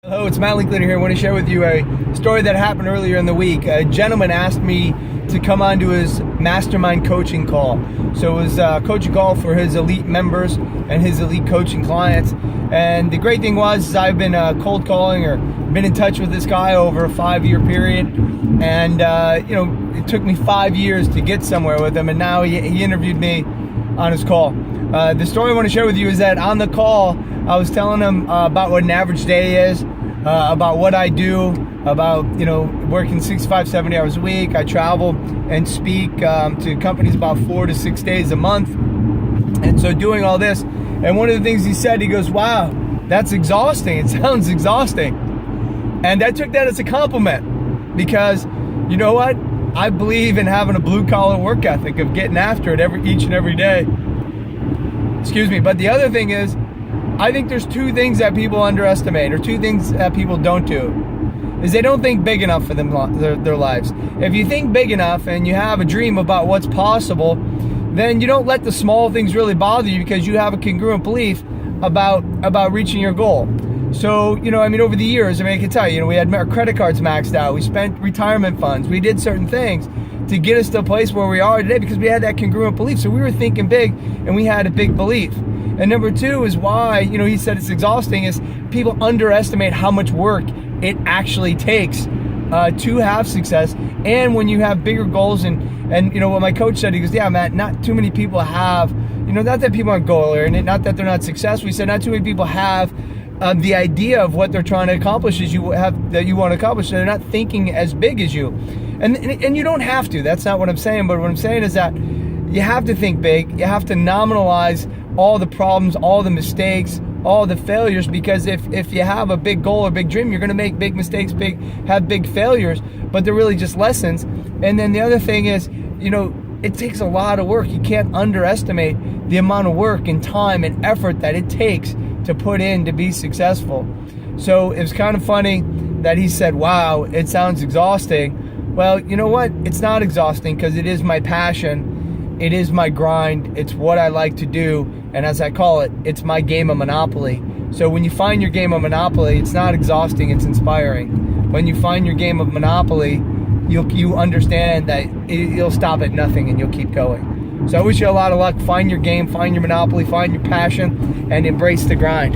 Hello, it's Matt Linklater here. I want to share with you a story that happened earlier in the week. A gentleman asked me to come onto his mastermind coaching call. So it was a coaching call for his elite members and his elite coaching clients. And the great thing was I've been cold calling or been in touch with this guy over a 5-year period. And, it took me 5 years to get somewhere with him. And now he interviewed me on his call. The story I want to share with you is that on the call, I was telling him about what an average day is, about what I do, about, working 65, 70 hours a week. I travel and speak to companies about 4 to 6 days a month. And so doing all this, and one of the things he said, he goes, wow, that's exhausting. It sounds exhausting. And I took that as a compliment because, you know what? I believe in having a blue-collar work ethic of getting after it each and every day. Excuse me. But the other thing is, I think there's two things that people underestimate, or two things that people don't do, is they don't think big enough for their lives. If you think big enough and you have a dream about what's possible, then you don't let the small things really bother you because you have a congruent belief about reaching your goal. So, over the years, I can tell you, we had our credit cards maxed out. We spent retirement funds. We did certain things to get us to a place where we are today because we had that congruent belief. So we were thinking big and we had a big belief. And number two is why, he said it's exhausting, is people underestimate how much work it actually takes to have success. And when you have bigger goals and what my coach said, he goes, yeah, Matt, not too many people have, not that people aren't goal-oriented, not that they're not successful. He said not too many people have the idea of what they're trying to accomplish that you want to accomplish. They're not thinking as big as you. And you don't have to. That's not what I'm saying. But what I'm saying is that you have to think big. You have to nominalize all the problems, all the mistakes, all the failures, because if you have a big goal or big dream, you're going to make big mistakes, have big failures, but they're really just lessons. And then the other thing is, it takes a lot of work. You can't underestimate the amount of work and time and effort that it takes to put in to be successful. So it was kind of funny that he said, wow, it sounds exhausting. Well, you know what? It's not exhausting because it is my passion. It is my grind. It's what I like to do. And as I call it, it's my game of Monopoly. So when you find your game of Monopoly, it's not exhausting, it's inspiring. When you find your game of Monopoly, you understand that you'll stop at nothing and you'll keep going. So I wish you a lot of luck. Find your game, find your Monopoly, find your passion, and embrace the grind.